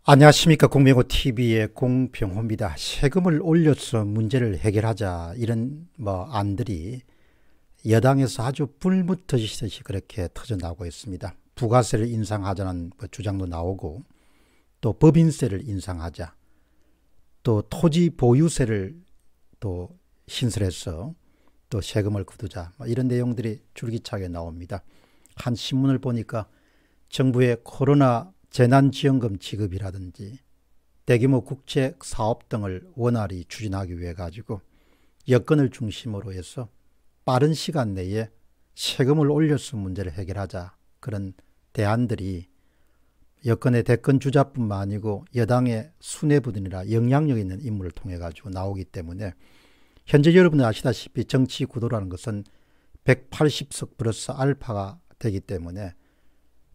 안녕하십니까. 공병호TV의 공병호입니다. 세금을 올려서 문제를 해결하자, 이런 안들이 여당에서 아주 불붙 터지듯이 그렇게 터져나오고 있습니다. 부가세를 인상하자는 주장도 나오고, 또 법인세를 인상하자, 또 토지 보유세를 또 신설해서 또 세금을 거두자, 이런 내용들이 줄기차게 나옵니다. 한 신문을 보니까 정부의 코로나 재난지원금 지급이라든지 대규모 국책사업 등을 원활히 추진하기 위해 가지고 여건을 중심으로 해서 빠른 시간 내에 세금을 올려서 문제를 해결하자, 그런 대안들이 여건의 대권 주자뿐만 아니고 여당의 수뇌부들이나 영향력 있는 인물을 통해 가지고 나오기 때문에, 현재 여러분이 아시다시피 정치 구도라는 것은 180석 플러스 알파가 되기 때문에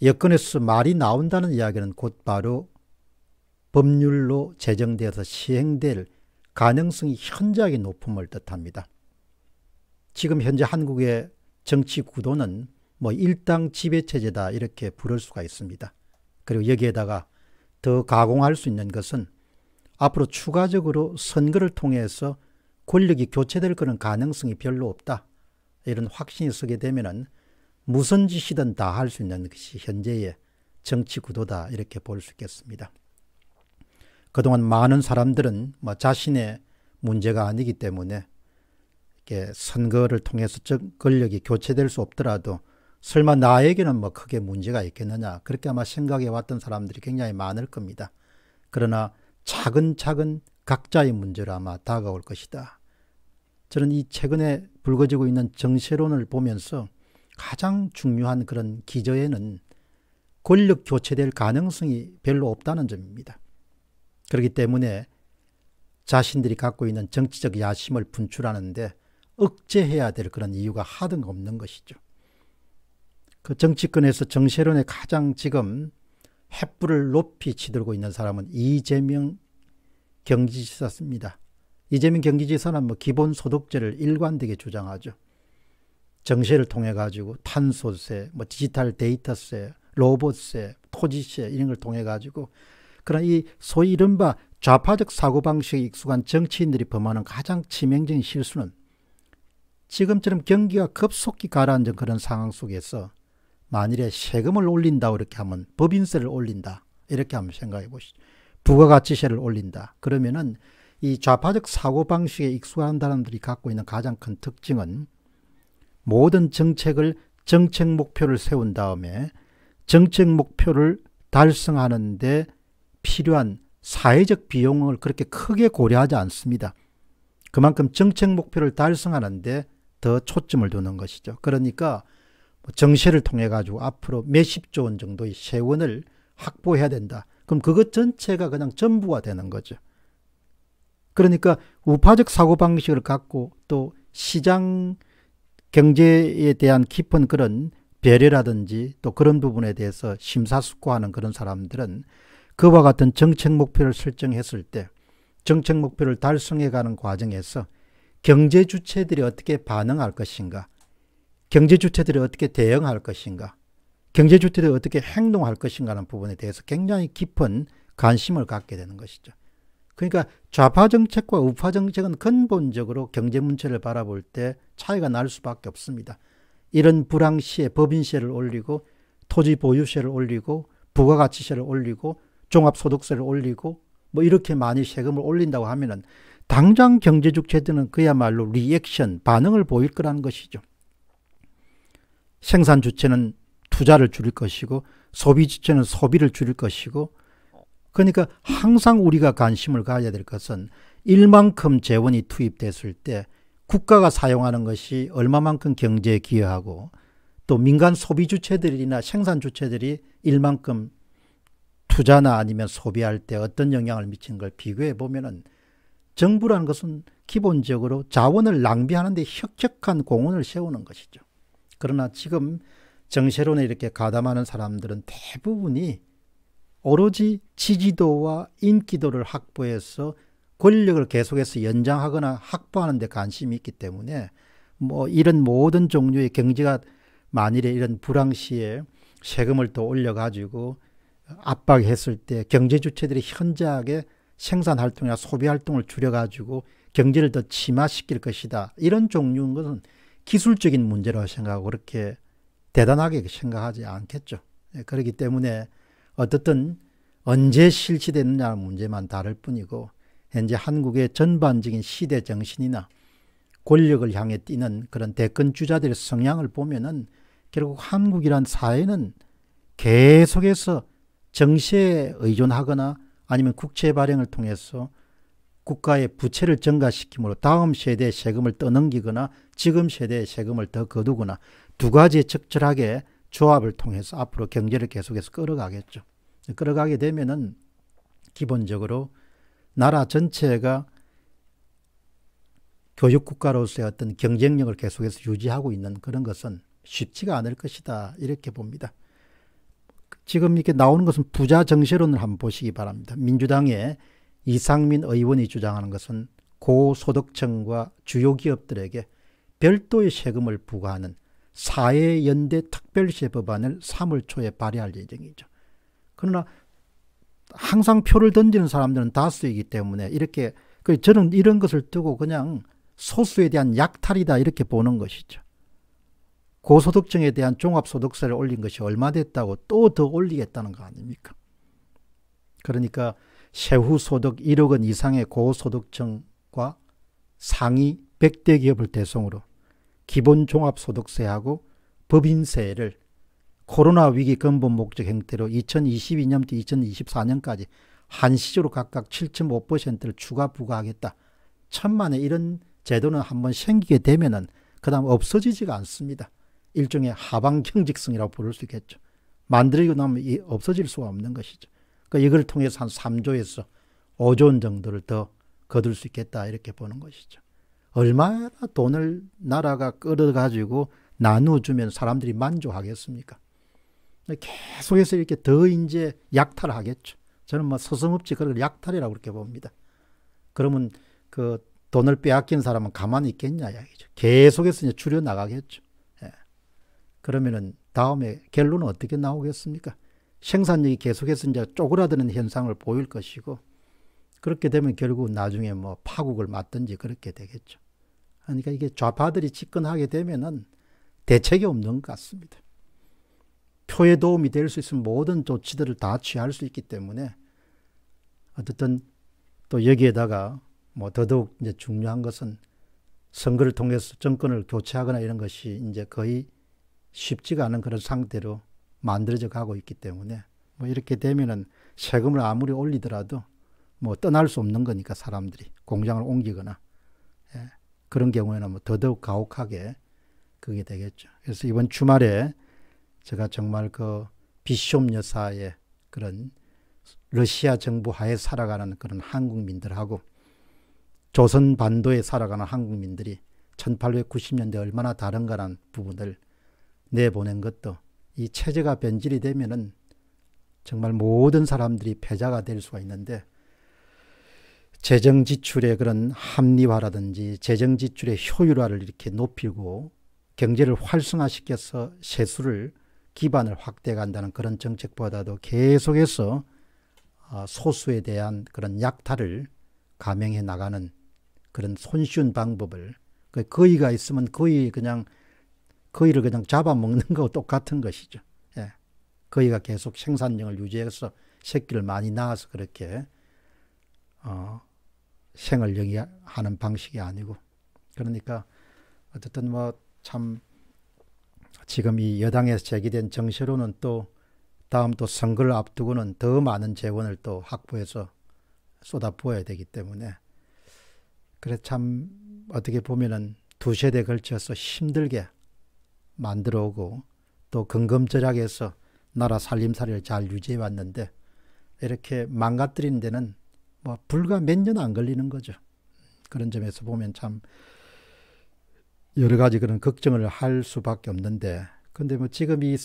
여건에서 말이 나온다는 이야기는 곧바로 법률로 제정되어서 시행될 가능성이 현저하게 높음을 뜻합니다. 지금 현재 한국의 정치 구도는 일당 지배체제다, 이렇게 부를 수가 있습니다. 그리고 여기에다가 더 가공할 수 있는 것은 앞으로 추가적으로 선거를 통해서 권력이 교체될 그런 가능성이 별로 없다, 이런 확신이 서게 되면은 무슨 짓이든 다 할 수 있는 것이 현재의 정치 구도다, 이렇게 볼 수 있겠습니다. 그동안 많은 사람들은 자신의 문제가 아니기 때문에 이렇게 선거를 통해서 권력이 교체될 수 없더라도 설마 나에게는 크게 문제가 있겠느냐, 그렇게 아마 생각해 왔던 사람들이 굉장히 많을 겁니다. 그러나 차근차근 각자의 문제로 아마 다가올 것이다. 저는 이 최근에 불거지고 있는 정세론을 보면서 가장 중요한 그런 기저에는 권력 교체될 가능성이 별로 없다는 점입니다. 그렇기 때문에 자신들이 갖고 있는 정치적 야심을 분출하는데 억제해야 될 그런 이유가 하등 없는 것이죠. 그 정치권에서 정세론에 가장 지금 횃불을 높이 치들고 있는 사람은 이재명 경기지사입니다. 이재명 경기지사는 기본소득세를 일관되게 주장하죠. 정세를 통해 가지고 탄소세, 디지털 데이터세, 로봇세, 토지세, 이런 걸 통해 가지고, 그러나 이 소위 이른바 좌파적 사고방식에 익숙한 정치인들이 범하는 가장 치명적인 실수는, 지금처럼 경기가 급속히 가라앉은 그런 상황 속에서 만일에 세금을 올린다, 이렇게 하면, 법인세를 올린다, 이렇게 한번 생각해 보시죠. 부가가치세를 올린다. 그러면은 이 좌파적 사고방식에 익숙한 사람들이 갖고 있는 가장 큰 특징은, 모든 정책을 정책 목표를 세운 다음에 정책 목표를 달성하는 데 필요한 사회적 비용을 그렇게 크게 고려하지 않습니다. 그만큼 정책 목표를 달성하는 데 더 초점을 두는 것이죠. 그러니까 정세를 통해 가지고 앞으로 몇십조 원 정도의 세원을 확보해야 된다. 그럼 그것 전체가 그냥 전부가 되는 거죠. 그러니까 우파적 사고방식을 갖고 또 시장 경제에 대한 깊은 그런 배려라든지 또 그런 부분에 대해서 심사숙고하는 그런 사람들은 그와 같은 정책 목표를 설정했을 때 정책 목표를 달성해가는 과정에서 경제 주체들이 어떻게 반응할 것인가, 경제 주체들이 어떻게 대응할 것인가, 경제 주체들이 어떻게 행동할 것인가 하는 부분에 대해서 굉장히 깊은 관심을 갖게 되는 것이죠. 그러니까 좌파 정책과 우파 정책은 근본적으로 경제 문제를 바라볼 때 차이가 날 수밖에 없습니다. 이런 불황시에 법인세를 올리고 토지 보유세를 올리고 부가가치세를 올리고 종합소득세를 올리고 이렇게 많이 세금을 올린다고 하면은 당장 경제 주체들은 그야말로 리액션, 반응을 보일 거라는 것이죠. 생산 주체는 투자를 줄일 것이고 소비 주체는 소비를 줄일 것이고, 그러니까 항상 우리가 관심을 가져야 될 것은 일만큼 재원이 투입됐을 때 국가가 사용하는 것이 얼마만큼 경제에 기여하고, 또 민간 소비 주체들이나 생산 주체들이 일만큼 투자나 아니면 소비할 때 어떤 영향을 미치는 걸 비교해 보면은, 정부라는 것은 기본적으로 자원을 낭비하는 데 혁혁한 공헌을 세우는 것이죠. 그러나 지금 정세론에 이렇게 가담하는 사람들은 대부분이 오로지 지지도와 인기도를 확보해서 권력을 계속해서 연장하거나 확보하는 데 관심이 있기 때문에 이런 모든 종류의 경제가 만일에 이런 불황시에 세금을 또 올려가지고 압박했을 때 경제 주체들이 현저하게 생산 활동이나 소비 활동을 줄여가지고 경제를 더 침하시킬 것이다. 이런 종류인 것은 기술적인 문제라고 생각하고 그렇게 대단하게 생각하지 않겠죠. 그렇기 때문에 어떻든 언제 실시되느냐는 문제만 다를 뿐이고 현재 한국의 전반적인 시대 정신이나 권력을 향해 뛰는 그런 대권 주자들의 성향을 보면은 결국 한국이란 사회는 계속해서 정시에 의존하거나 아니면 국채 발행을 통해서 국가의 부채를 증가시킴으로 다음 세대의 세금을 떠넘기거나 지금 세대의 세금을 더 거두거나 두 가지의 적절하게 조합을 통해서 앞으로 경제를 계속해서 끌어가겠죠. 끌어가게 되면은 기본적으로 나라 전체가 교육국가로서의 어떤 경쟁력을 계속해서 유지하고 있는 그런 것은 쉽지가 않을 것이다. 이렇게 봅니다. 지금 이렇게 나오는 것은 부자 정세론을 한번 보시기 바랍니다. 민주당의 이상민 의원이 주장하는 것은 고소득층과 주요 기업들에게 별도의 세금을 부과하는 사회연대 특별세 법안을 3월 초에 발의할 예정이죠. 그러나 항상 표를 던지는 사람들은 다수이기 때문에 이렇게 저는 이런 것을 두고 그냥 소수에 대한 약탈이다 이렇게 보는 것이죠. 고소득층에 대한 종합소득세를 올린 것이 얼마 됐다고 또 더 올리겠다는 거 아닙니까? 그러니까 세후소득 1억 원 이상의 고소득층과 상위 100대 기업을 대상으로 기본 종합소득세하고 법인세를 코로나 위기 근본 목적 형태로 2022년부터 2024년까지 한시적으로 각각 7.5%를 추가 부과하겠다. 천만에 이런 제도는 한번 생기게 되면은 그 다음 없어지지가 않습니다. 일종의 하방경직성이라고 부를 수 있겠죠. 만들고 나면 없어질 수가 없는 것이죠. 그러니까 이걸 통해서 한 3조에서 5조 원 정도를 더 거둘 수 있겠다 이렇게 보는 것이죠. 얼마나 돈을 나라가 끌어가지고 나누어주면 사람들이 만족하겠습니까? 계속해서 이렇게 더 이제 약탈하겠죠. 저는 뭐 서슴없이 그걸 약탈이라고 그렇게 봅니다. 그러면 그 돈을 빼앗긴 사람은 가만히 있겠냐 이야기죠. 계속해서 이제 줄여나가겠죠. 예. 그러면은 다음에 결론은 어떻게 나오겠습니까? 생산력이 계속해서 이제 쪼그라드는 현상을 보일 것이고 그렇게 되면 결국 나중에 뭐 파국을 맞든지 그렇게 되겠죠. 그러니까 이게 좌파들이 집권하게 되면은 대책이 없는 것 같습니다. 표에 도움이 될 수 있으면 모든 조치들을 다 취할 수 있기 때문에 어쨌든 또 여기에다가 뭐 더더욱 이제 중요한 것은 선거를 통해서 정권을 교체하거나 이런 것이 이제 거의 쉽지가 않은 그런 상태로 만들어져 가고 있기 때문에 뭐 이렇게 되면은 세금을 아무리 올리더라도 뭐 떠날 수 없는 거니까 사람들이 공장을 옮기거나 예, 그런 경우에는 뭐 더더욱 가혹하게 그게 되겠죠. 그래서 이번 주말에 제가 정말 그 비숍 여사의 그런 러시아 정부 하에 살아가는 그런 한국민들하고 조선 반도에 살아가는 한국민들이 1890년대 얼마나 다른가라는 부분을 내보낸 것도 이 체제가 변질이 되면은 정말 모든 사람들이 패자가 될 수가 있는데 재정 지출의 그런 합리화라든지 재정 지출의 효율화를 이렇게 높이고 경제를 활성화시켜서 세수를 기반을 확대해 간다는 그런 정책보다도 계속해서 소수에 대한 그런 약탈을 감행해 나가는 그런 손쉬운 방법을 거의가 있으면 거의를 그냥 잡아먹는 거하고 똑같은 것이죠. 예. 거의가 계속 생산력을 유지해서 새끼를 많이 낳아서 그렇게 생을 영위하는 방식이 아니고 그러니까 어쨌든 뭐 참 지금 이 여당에서 제기된 정세로는 또 다음 또 선거를 앞두고는 더 많은 재원을 또 확보해서 쏟아부어야 되기 때문에 그래 참 어떻게 보면은 두 세대에 걸쳐서 힘들게 만들어 오고 또 근검절약해서 나라 살림살이를 잘 유지해 왔는데 이렇게 망가뜨리는 데는 뭐 불과 몇 년 안 걸리는 거죠. 그런 점에서 보면 참 여러 가지 그런 걱정을 할 수밖에 없는데 근데 뭐 지금 이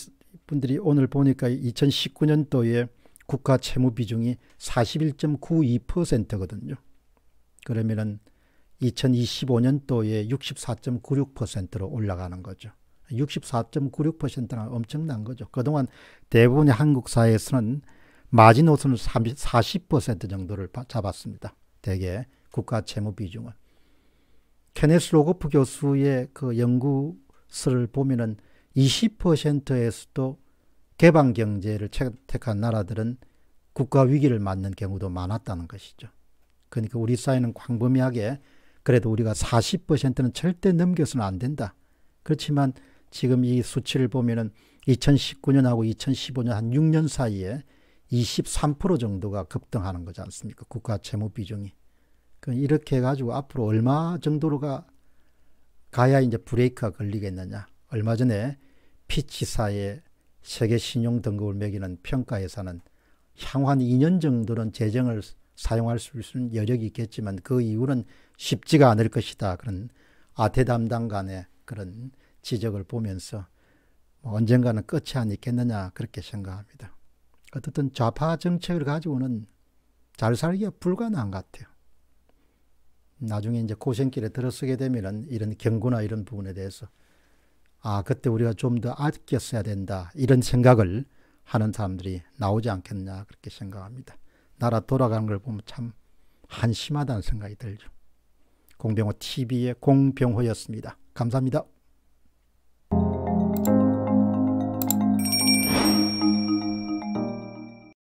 분들이 오늘 보니까 2019년도에 국가 채무 비중이 41.92%거든요. 그러면은 2025년도에 64.96%로 올라가는 거죠. 64.96%는 엄청난 거죠. 그동안 대부분의 한국 사회에서는 마지노선은 40% 정도를 잡았습니다. 대개 국가 채무 비중은. 케네스 로고프 교수의 그 연구서를 보면은 20%에서도 개방 경제를 택한 나라들은 국가 위기를 맞는 경우도 많았다는 것이죠. 그러니까 우리 사회는 광범위하게 그래도 우리가 40%는 절대 넘겨서는 안 된다. 그렇지만 지금 이 수치를 보면은 2019년하고 2015년 한 6년 사이에 23% 정도가 급등하는 거지 않습니까? 국가 채무 비중이. 이렇게 해가지고 앞으로 얼마 정도로가 가야 이제 브레이크가 걸리겠느냐. 얼마 전에 피치사의 세계 신용 등급을 매기는 평가에서는 향후 한 2년 정도는 재정을 사용할 수 있는 여력이 있겠지만 그 이후는 쉽지가 않을 것이다. 그런 아태담당 간의 그런 지적을 보면서 언젠가는 끝이 안 있겠느냐 그렇게 생각합니다. 어떻든 좌파 정책을 가지고는 잘 살기가 불가능한 것 같아요. 나중에 이제 고생길에 들어서게 되면은 이런 경고나 이런 부분에 대해서 그때 우리가 좀 더 아껴 써야 된다 이런 생각을 하는 사람들이 나오지 않겠냐 그렇게 생각합니다. 나라 돌아가는 걸 보면 참 한심하다는 생각이 들죠. 공병호 TV의 공병호였습니다. 감사합니다.